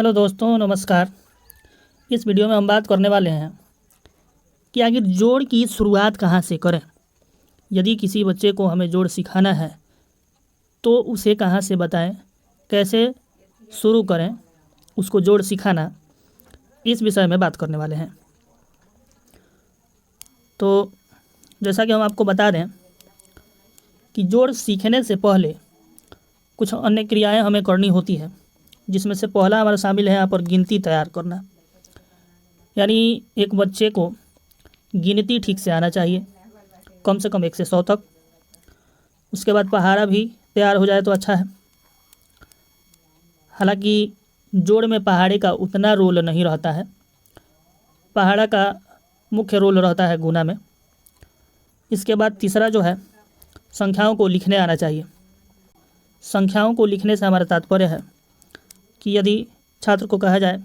Hello दोस्तों, नमस्कार। इस वीडियो में हम बात करने वाले हैं कि आखिर जोड़ की शुरुआत कहाँ से करें। यदि किसी बच्चे को हमें जोड़ सिखाना है तो उसे कहाँ से बताएं, कैसे शुरू करें उसको जोड़ सिखाना, इस विषय में बात करने वाले हैं। तो जैसा कि हम आपको बता दें कि जोड़ सीखने से पहले कुछ अन्य क्रियाएं हमें करनी होती है, जिसमें से पहला हमारा शामिल है यहाँ पर गिनती तैयार करना। यानी एक बच्चे को गिनती ठीक से आना चाहिए, कम से कम 1 से 100 तक। उसके बाद पहाड़ा भी तैयार हो जाए तो अच्छा है। हालांकि जोड़ में पहाड़े का उतना रोल नहीं रहता है, पहाड़ा का मुख्य रोल रहता है गुना में। इसके बाद तीसरा जो है, संख्याओं को लिखने आना चाहिए। संख्याओं को लिखने से हमारा तात्पर्य है कि यदि छात्र को कहा जाए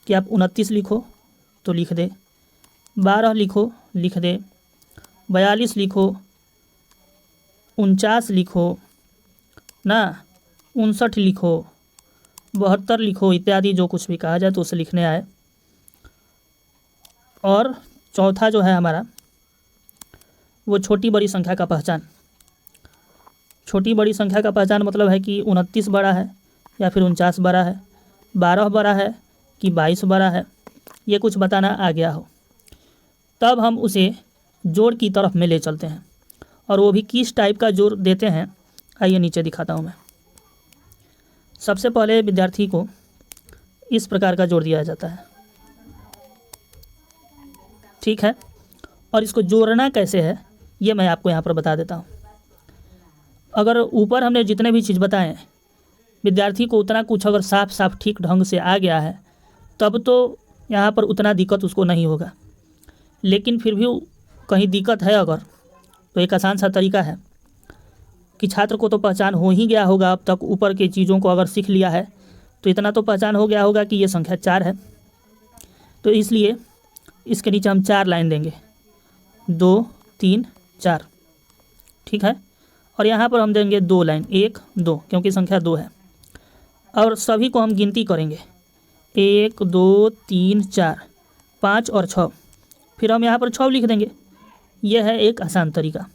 कि आप 29 लिखो तो लिख दे, 12 लिखो लिख दे, 42 लिखो, 49 लिखो ना, 59 लिखो, 72 लिखो इत्यादि, जो कुछ भी कहा जाए तो उसे लिखने आए। और चौथा जो है हमारा, वो छोटी बड़ी संख्या का पहचान। छोटी बड़ी संख्या का पहचान मतलब है कि 29 बड़ा है या फिर 49 बड़ा है, 12 बड़ा है कि 22 बड़ा है, ये कुछ बताना आ गया हो, तब हम उसे जोड़ की तरफ में ले चलते हैं। और वो भी किस टाइप का जोड़ देते हैं, आइए नीचे दिखाता हूँ मैं। सबसे पहले विद्यार्थी को इस प्रकार का जोड़ दिया जाता है, ठीक है। और इसको जोड़ना कैसे है ये मैं आपको यहाँ पर बता देता हूँ। अगर ऊपर हमने जितने भी चीज़ बताएं, विद्यार्थी को उतना कुछ अगर साफ साफ ठीक ढंग से आ गया है तब तो यहाँ पर उतना दिक्कत उसको नहीं होगा। लेकिन फिर भी कहीं दिक्कत है अगर, तो एक आसान सा तरीका है कि छात्र को तो पहचान हो ही गया होगा अब तक, ऊपर के चीज़ों को अगर सीख लिया है तो इतना तो पहचान हो गया होगा कि ये संख्या 4 है। तो इसलिए इसके नीचे हम 4 लाइन देंगे, 2 3 4, ठीक है। और यहाँ पर हम देंगे 2 लाइन, 1 2, क्योंकि संख्या 2 है। और सभी को हम गिनती करेंगे, 1 2 3 4 5 और 6, फिर हम यहाँ पर 6 लिख देंगे। यह है एक आसान तरीका,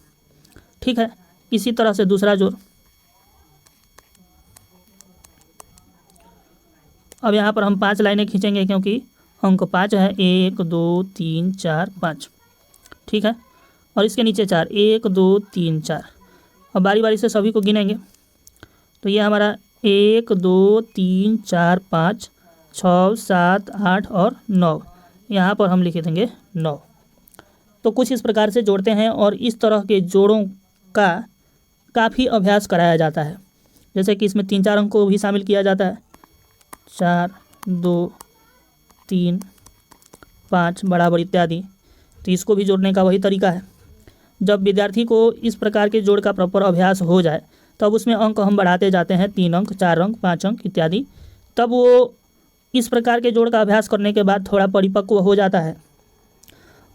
ठीक है। इसी तरह से दूसरा जोड़, अब यहाँ पर हम 5 लाइनें खींचेंगे क्योंकि अंक 5 है, 1 2 3 4 5, ठीक है। और इसके नीचे 4, 1 2 3 4। अब बारी बारी से सभी को गिनेंगे, तो ये हमारा 1 2 3 4 5 6 7 8 और 9, यहाँ पर हम लिख देंगे 9। तो कुछ इस प्रकार से जोड़ते हैं और इस तरह के जोड़ों का काफ़ी अभ्यास कराया जाता है। जैसे कि इसमें 3 4 अंक को भी शामिल किया जाता है, 4 2 3 5 बराबर इत्यादि। तो इसको भी जोड़ने का वही तरीका है। जब विद्यार्थी को इस प्रकार के जोड़ का प्रॉपर अभ्यास हो जाए तब उसमें अंक हम बढ़ाते जाते हैं, 3 अंक 4 अंक 5 अंक इत्यादि। तब वो इस प्रकार के जोड़ का अभ्यास करने के बाद थोड़ा परिपक्व हो जाता है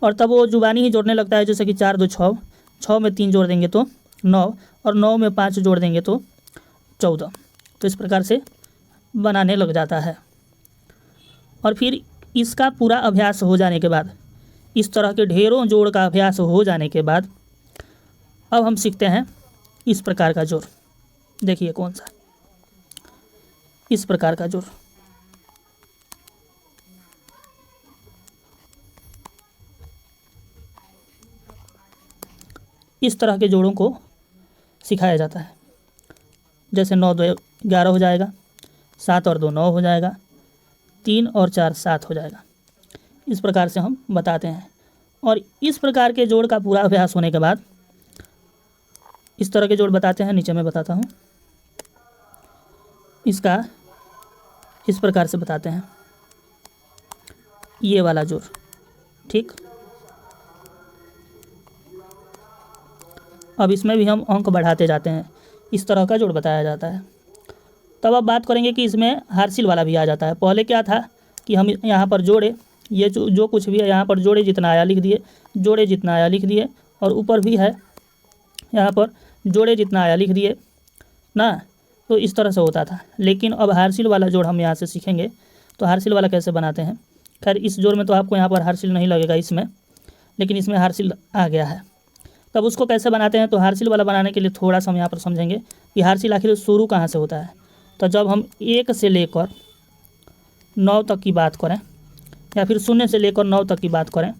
और तब वो जुबानी ही जोड़ने लगता है। जैसे कि 4 2 6, 6 में 3 जोड़ देंगे तो 9, और 9 में 5 जोड़ देंगे तो 14। तो इस प्रकार से बनाने लग जाता है। और फिर इसका पूरा अभ्यास हो जाने के बाद, इस तरह के ढेरों जोड़ का अभ्यास हो जाने के बाद, अब हम सीखते हैं इस प्रकार का जोड़। देखिए कौन सा, इस प्रकार का जोड़। इस तरह के जोड़ों को सिखाया जाता है। जैसे 9 2 11 हो जाएगा, 7 और 2 9 हो जाएगा, 3 और 4 7 हो जाएगा। इस प्रकार से हम बताते हैं। और इस प्रकार के जोड़ का पूरा अभ्यास होने के बाद इस तरह के जोड़ बताते हैं, नीचे मैं बताता हूँ। इसका इस प्रकार से बताते हैं, ये वाला जोड़, ठीक। अब इसमें भी हम अंक बढ़ाते जाते हैं, इस तरह का जोड़ बताया जाता है। तब अब बात करेंगे कि इसमें हार्सिल वाला भी आ जाता है। पहले क्या था कि हम यहाँ पर जोड़े, ये जो कुछ भी है यहाँ पर जोड़े जितना आया लिख दिए, जोड़े जितना आया लिख दिए, और ऊपर भी है यहाँ पर जोड़े जितना आया लिख दिए ना। तो इस तरह से होता था। लेकिन अब हारसिल वाला जोड़ हम यहाँ से सीखेंगे। तो हारसिल वाला कैसे बनाते हैं। खैर इस जोड़ में तो आपको यहाँ पर हारसिल नहीं लगेगा इसमें, लेकिन इसमें हारसिल आ गया है। तब उसको कैसे बनाते हैं। तो हारसिल वाला बनाने के लिए थोड़ा सा हम यहाँ पर समझेंगे कि हारसिल आखिर शुरू कहाँ से होता है। तो जब हम 1 से लेकर 9 तक की बात करें, या फिर 0 से लेकर 9 तक की बात करें,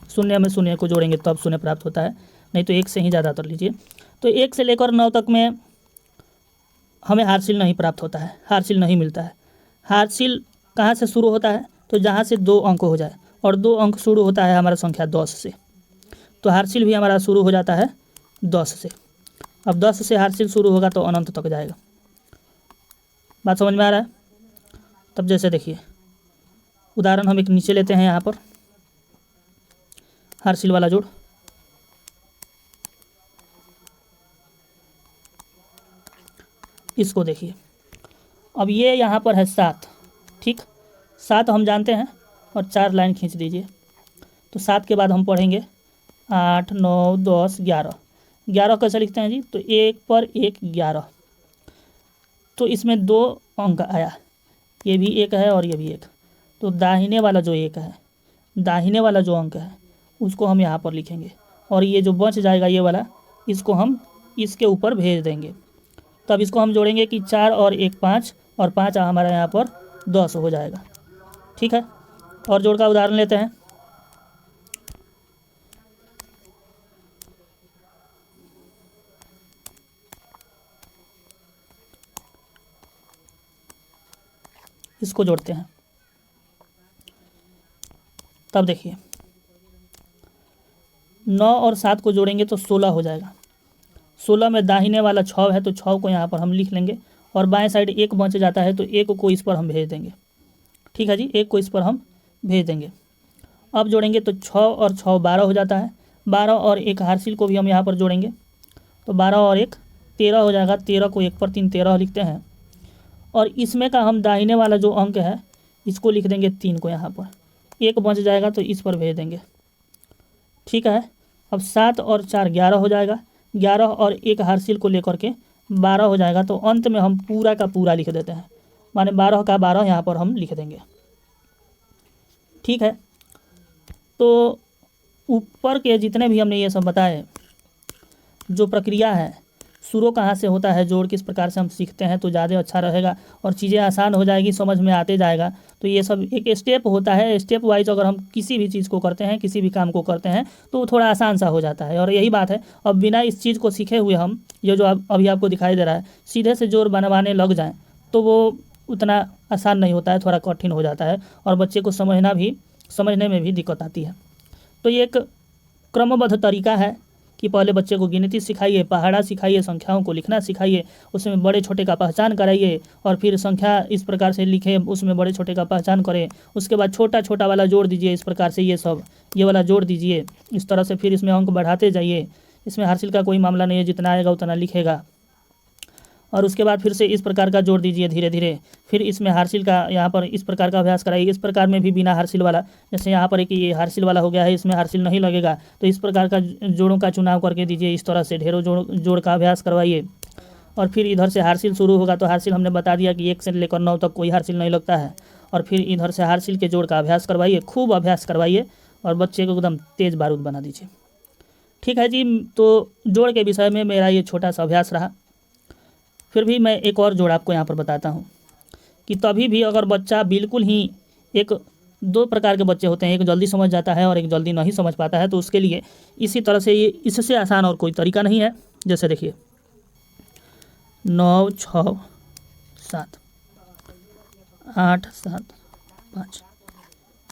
0 में 0 को जोड़ेंगे तब 0 प्राप्त होता है, नहीं तो 1 से ही ज़्यादातर लीजिए। तो 1 से लेकर 9 तक में हमें हारसिल नहीं प्राप्त होता है, हारसिल नहीं मिलता है। हारसिल कहाँ से शुरू होता है। तो जहाँ से 2 अंक हो जाए, और 2 अंक शुरू होता है हमारा संख्या 10 से, तो हारसिल भी हमारा शुरू हो जाता है 10 से। अब 10 से हारसिल शुरू होगा तो अनंत तक जाएगा। बात समझ में आ रहा है। तब जैसे देखिए उदाहरण हम एक नीचे लेते हैं यहाँ पर, हारसिल वाला जोड़। इसको देखिए, अब ये यहाँ पर है 7, ठीक। 7 हम जानते हैं, और 4 लाइन खींच दीजिए। तो 7 के बाद हम पढ़ेंगे 8, 9, 10, 11। 11 कैसे लिखते हैं जी। तो 1 पर 1 11। तो इसमें 2 अंक आया, ये भी 1 है और ये भी 1। तो दाहिने वाला जो 1 है, दाहिने वाला जो अंक है उसको हम यहाँ पर लिखेंगे, और ये जो बच जाएगा ये वाला, इसको हम इसके ऊपर भेज देंगे। तब इसको हम जोड़ेंगे कि 4 और 1 5, और 5 हमारा यहाँ पर 10 हो जाएगा, ठीक है। और जोड़ का उदाहरण लेते हैं। इसको जोड़ते हैं। तब देखिए 9 और 7 को जोड़ेंगे तो 16 हो जाएगा। 16 में दाहिने वाला 6 है, तो 6 को यहाँ पर हम लिख लेंगे, और बाएं साइड 1 बच जाता है, तो 1 को इस पर हम भेज देंगे, ठीक है जी। 1 को इस पर हम भेज देंगे। अब जोड़ेंगे तो 6 और 6 12 हो जाता है। 12 और 1 हारसिल को भी हम यहाँ पर जोड़ेंगे, तो 12 और 1 13 हो जाएगा। 13 को 1 पर 3 13 लिखते हैं, और इसमें का हम दाहिने वाला जो अंक है इसको लिख देंगे 3 को यहाँ पर। 1 बच जाएगा तो इस पर भेज देंगे, ठीक है। अब 7 और 4 11 हो जाएगा। 11 और 1 हारसिल को लेकर के 12 हो जाएगा। तो अंत में हम पूरा का पूरा लिख देते हैं, माने 12 का 12 यहाँ पर हम लिख देंगे, ठीक है। तो ऊपर के जितने भी हमने ये सब बताए, जो प्रक्रिया है, शुरू कहाँ से होता है, जोड़ किस प्रकार से हम सीखते हैं, तो ज़्यादा अच्छा रहेगा और चीज़ें आसान हो जाएगी, समझ में आते जाएगा। तो ये सब एक स्टेप होता है, स्टेप वाइज अगर हम किसी भी चीज़ को करते हैं, किसी भी काम को करते हैं, तो वो थोड़ा आसान सा हो जाता है। और यही बात है, अब बिना इस चीज़ को सीखे हुए हम ये जो अभी आपको दिखाई दे रहा है, सीधे से जोड़ बनवाने लग जाएँ तो वो उतना आसान नहीं होता है, थोड़ा कठिन हो जाता है, और बच्चे को समझने में भी दिक्कत आती है। तो ये एक क्रमबद्ध तरीका है कि पहले बच्चे को गिनती सिखाइए, पहाड़ा सिखाइए, संख्याओं को लिखना सिखाइए, उसमें बड़े छोटे का पहचान कराइए, और फिर संख्या इस प्रकार से लिखे, उसमें बड़े छोटे का पहचान करें। उसके बाद छोटा छोटा वाला जोड़ दीजिए, इस प्रकार से ये वाला जोड़ दीजिए, इस तरह से फिर इसमें अंक बढ़ाते जाइए। इसमें हारसिल का कोई मामला नहीं है, जितना आएगा उतना लिखेगा। और उसके बाद फिर से इस प्रकार का जोड़ दीजिए धीरे धीरे। फिर इसमें हारसिल का यहाँ पर इस प्रकार का अभ्यास कराइए। इस प्रकार में भी बिना हारसिल वाला, जैसे यहाँ पर एक ये हारसिल वाला हो गया है, इसमें हारसिल नहीं लगेगा, तो इस प्रकार का जोड़ों का चुनाव करके दीजिए। इस तरह से ढेरों जोड़ का अभ्यास करवाइए। और फिर इधर से हारसिल शुरू होगा, तो हारसिल हमने बता दिया कि 1 से लेकर 9 तक कोई हारसिल नहीं लगता है। और फिर इधर से हारसिल के जोड़ का अभ्यास करवाइए, खूब अभ्यास करवाइए, और बच्चे को एकदम तेज़ बारूद बना दीजिए, ठीक है जी। तो जोड़ के विषय में मेरा ये छोटा सा अभ्यास रहा। फिर भी मैं एक और जोड़ आपको यहाँ पर बताता हूँ कि तभी भी अगर बच्चा बिल्कुल ही, एक 2 प्रकार के बच्चे होते हैं, एक जल्दी समझ जाता है और एक जल्दी नहीं समझ पाता है, तो उसके लिए इसी तरह से ये इससे आसान और कोई तरीका नहीं है। जैसे देखिए 9 6 7 8 7 5,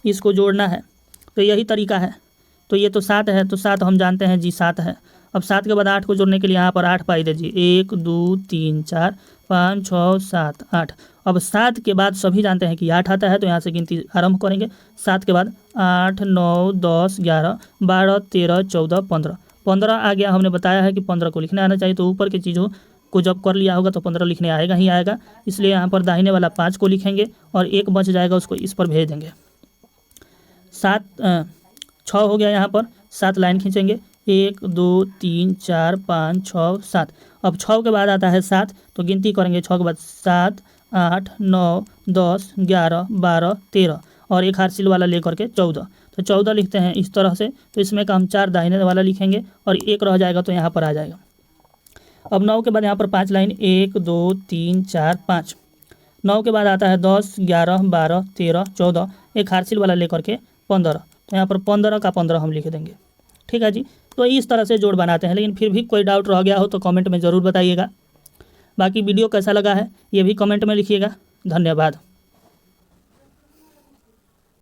इसको जोड़ना है, तो यही तरीका है। तो ये तो 7 है, तो 7 हम जानते हैं जी 7 है। अब 7 के बाद 8 को जोड़ने के लिए यहाँ पर 8 पाई दीजिए, 1 2 3 4 5 6 7 8। अब 7 के बाद सभी जानते हैं कि 8 आता है, तो यहाँ से गिनती आरंभ करेंगे। 7 के बाद 8 9 10 11 12 13 14 15। 15 आ गया, हमने बताया है कि 15 को लिखने आना चाहिए। तो ऊपर की चीज़ों को जब कर लिया होगा तो 15 लिखने आएगा ही आएगा, इसलिए यहाँ पर दाहिने वाला 5 को लिखेंगे, और 1 बच जाएगा, उसको इस पर भेज देंगे। 6 हो गया, यहाँ पर 7 लाइन खींचेंगे, 1 2 3 4 5 6 7। अब 6 के बाद आता है 7, तो गिनती करेंगे 6 के बाद 7, 8, 9, 10, 11, 12, 13 और एक हार्सिल वाला लेकर के 14। तो 14 लिखते हैं इस तरह से। तो इसमें का हम 4 दाहिने वाला लिखेंगे और एक रह जाएगा तो यहाँ पर आ जाएगा। अब 9 के बाद यहाँ पर 5 लाइन 1 2 3 4 5। 9 के बाद आता है 10, 11, 12, 13, 14 एक हार्सिल वाला लेकर के 15। तो यहाँ पर 15 का 15 हम लिख देंगे। ठीक है जी। तो इस तरह से जोड़ बनाते हैं, लेकिन फिर भी कोई डाउट रह गया हो तो कमेंट में ज़रूर बताइएगा। बाकी वीडियो कैसा लगा है ये भी कमेंट में लिखिएगा। धन्यवाद।